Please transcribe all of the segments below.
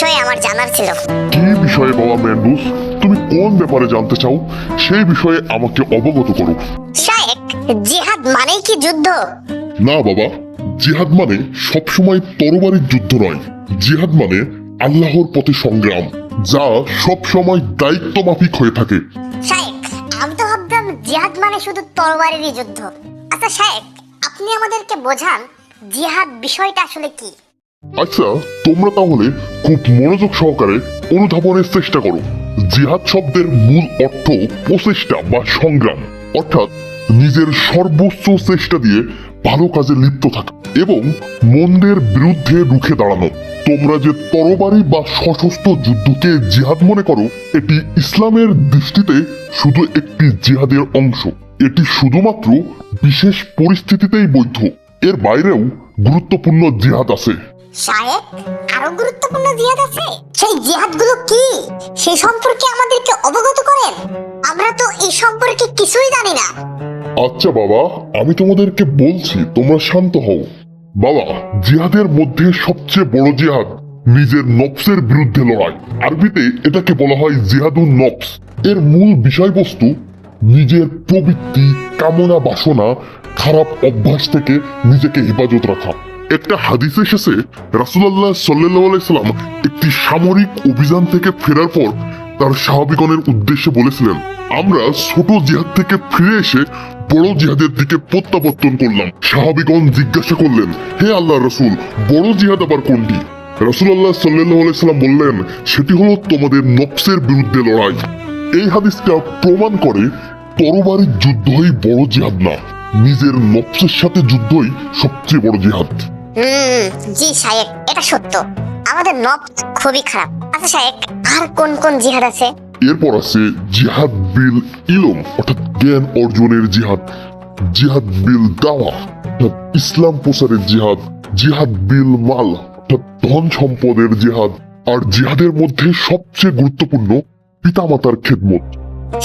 বিষয়ে আমার জানার ছিল। কি বিষয়ে বাবা ম্যান্ডুস? তুমি কোন ব্যাপারে জানতে চাও সেই বিষয়ে আমাকে অবগত করো। শায়েখ, জিহাদ মানেই কি যুদ্ধ? না বাবা, জিহাদ মানে সবসময় তরবারির যুদ্ধ নয়। জিহাদ মানে আল্লাহর পথে সংগ্রাম, যা সবসময় দায়িত্ব মাফিক হয়ে থাকে। শায়েখ, আমি তো ভাবতাম জিহাদ মানে শুধু তরবারিরই যুদ্ধ। আচ্ছা শায়েখ, আপনি আমাদেরকে বোঝান জিহাদ বিষয়টা আসলে কি? আচ্ছা, তোমরা তাহলে খুব মনোযোগ সহকারে অনুধাবনের চেষ্টা করো। জিহাদ শব্দের মূল অর্থ প্রচেষ্টা বা সংগ্রাম, অর্থাৎ নিজের সর্বোচ্চ চেষ্টা দিয়ে ভালো কাজে লিপ্ত থাকা এবং মন্দের বিরুদ্ধে রুখে দাঁড়ানো। তোমরা যে তরবারি বা সশস্ত্র যুদ্ধকে জিহাদ মনে করো, এটি ইসলামের দৃষ্টিতে শুধু একটি জিহাদের অংশ। এটি শুধুমাত্র বিশেষ পরিস্থিতিতেই বৈধ। এর বাইরেও গুরুত্বপূর্ণ জিহাদ আছে। শায়েখ, আরো গুরুত্বপূর্ণ জিহাদ আছে? সেই জিহাদগুলো কি, সেই সম্পর্কে আমাদেরকে অবগত করেন। আমরা তো এই সম্পর্কে কিছুই জানি না। আচ্ছা বাবা, আমি তোমাদেরকে বলছি, তোমরা শান্ত হও। বাবা, জিহাদের মধ্যে সবচেয়ে বড় জিহাদ নিজের নফসের বিরুদ্ধে লড়াই। আরবিতে এটাকে বলা হয় জিহাদুন নফস। এর মূল বিষয়বস্তু নিজের প্রবৃত্তি, কামনা, বাসনা, খারাপ অভ্যাস থেকে নিজেকে হেফাজত রাখা। একটা হাদিস এসেছে, রাসূলুল্লাহ সাল্লাল্লাহু আলাইহি সাল্লাম একটি সামরিক অভিযান থেকে ফেরার পর তার সাহাবীগণের উদ্দেশ্যে বলেছিলেন, আমরা ছোট জিহাদ থেকে ফিরে এসে বড় জিহাদের দিকে প্রত্যাবর্তন করলাম। সাহাবীগণ জিজ্ঞাসা করলেন, হে আল্লাহর রাসূল, বড় জিহাদ আবার কোনটি? রাসূলুল্লাহ সাল্লাল্লাহু আলাইহি সাল্লাম বললেন, সেটি হলো তোমাদের নফসের বিরুদ্ধে লড়াই। এই হাদিসটা প্রমাণ করে তরবারির যুদ্ধই বড় জিহাদ না, নিজের নফসের সাথে যুদ্ধই সবচেয়ে বড় জিহাদ। জি শায়েখ, এটা সত্য। আমাদের নফস খুবই খারাপ। আচ্ছা শায়েখ, আর কোন কোন জিহাদ আছে? এরপর আছে জিহাদ বিল ইলম, অর্থাৎ জ্ঞান অর্জনের জিহাদ। জিহাদ বিল দাওয়া, অর্থাৎ ইসলাম প্রচারের জিহাদ। জিহাদ বিল মাল, অর্থাৎ ধন সম্পদের জিহাদ। আর জিহাদের মধ্যে সবচেয়ে গুরুত্বপূর্ণ পিতামাতার খেদমত।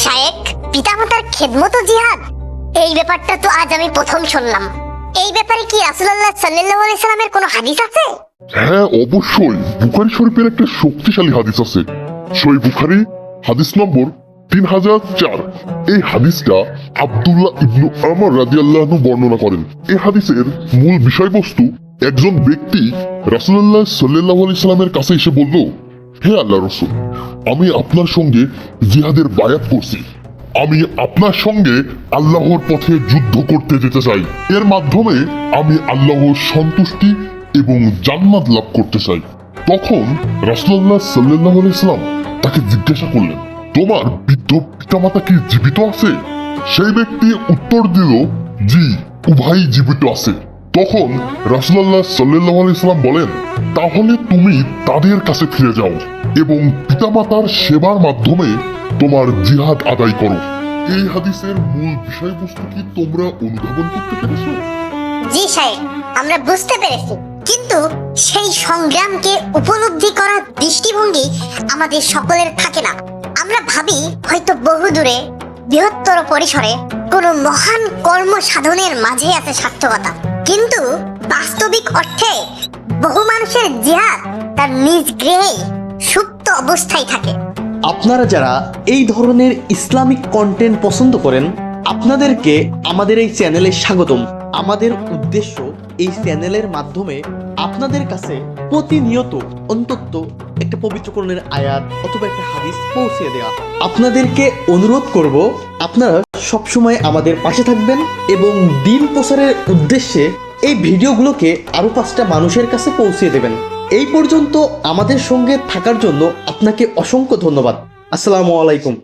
শায়েখ, পিতামাতার খেদমত জিহাদ? এই ব্যাপারটা তো আজ আমি প্রথম শুনলাম। এই ব্যাপারে কি রাসূলুল্লাহ সাল্লাল্লাহু আলাইহি সাল্লামের কোনো হাদিস আছে? হ্যাঁ অবশ্যই, বুখারী শরীফের একটা শক্তিশালী হাদিস আছে। সহিহ বুখারী হাদিস নম্বর 3004। এই হাদিসটা আব্দুল্লাহ ইবনু আমর রাদিয়াল্লাহু আনহু বর্ণনা করেন। এই হাদিসের মূল বিষয়বস্তু, একজন ব্যক্তি রাসূলুল্লাহ সাল্লাল্লাহু আলাইহি সাল্লামের কাছে এসে বলল, হে আল্লাহর রাসূল, আমি আপনার সঙ্গে জিহাদের বায়াত করছি। আমি আপনার সঙ্গে আল্লাহর পথে যুদ্ধ করতে যেতে চাই। এর মাধ্যমে আমি আল্লাহর সন্তুষ্টি এবং জান্নাত লাভ করতে চাই। তখন রাসূলুল্লাহ সাল্লাল্লাহু আলাইহি সাল্লাম তাকে জিজ্ঞাসা করলেন, তোমার বৃদ্ধ পিতামাতা কি জীবিত আছে? সেই ব্যক্তি উত্তর দিল, জি, উভয়ই জীবিত আছে। তখন রাসূলুল্লাহ সাল্লাল্লাহু আলাইহি সাল্লাম বলেন, তাহলে তুমি তাদের কাছে ফিরে যাও এবং পিতামাতার সেবার মাধ্যমে তোমার জিহাদ আদায় করো। এই হাদিসের মূল বিষয়বস্তু কি তোমরা অনুধাবন করতে পেরেছো? জি শায়েখ, আমরা বুঝতে পেরেছি, কিন্তু সেই সংগ্রামকে উপলব্ধি করার দৃষ্টিভঙ্গি আমাদের সকলের থাকে না। আমরা ভাবি হয়তো বহু দূরে বৃহত্তর পরিসরে কোনো মহান কর্ম সাধনের মাঝে আছে সার্থকতা, কিন্তু বাস্তবিক অর্থে বহু মানুষের জিহাদ তার নিজ গৃহেই সুপ্ত অবস্থায় থাকে। আপনারা যারা এই ধরনের ইসলামিক কন্টেন্ট পছন্দ করেন, আপনাদেরকে আমাদের এই চ্যানেলে স্বাগতম। আমাদের উদ্দেশ্য এই চ্যানেলের মাধ্যমে আপনাদের কাছে প্রতিনিয়ত অন্তত একটা পবিত্র কোরআনের আয়াত অথবা একটা হাদিস পৌঁছে দেওয়া। আপনাদেরকে অনুরোধ করব, আপনারা সবসময় আমাদের পাশে থাকবেন এবং দিন প্রচারের উদ্দেশ্যে এই ভিডিওগুলোকে আরো 5টা মানুষের কাছে পৌঁছে দেবেন। এই পর্যন্ত আমাদের সঙ্গে থাকার জন্য আপনাকে অসংখ্য ধন্যবাদ। আসসালামু আলাইকুম।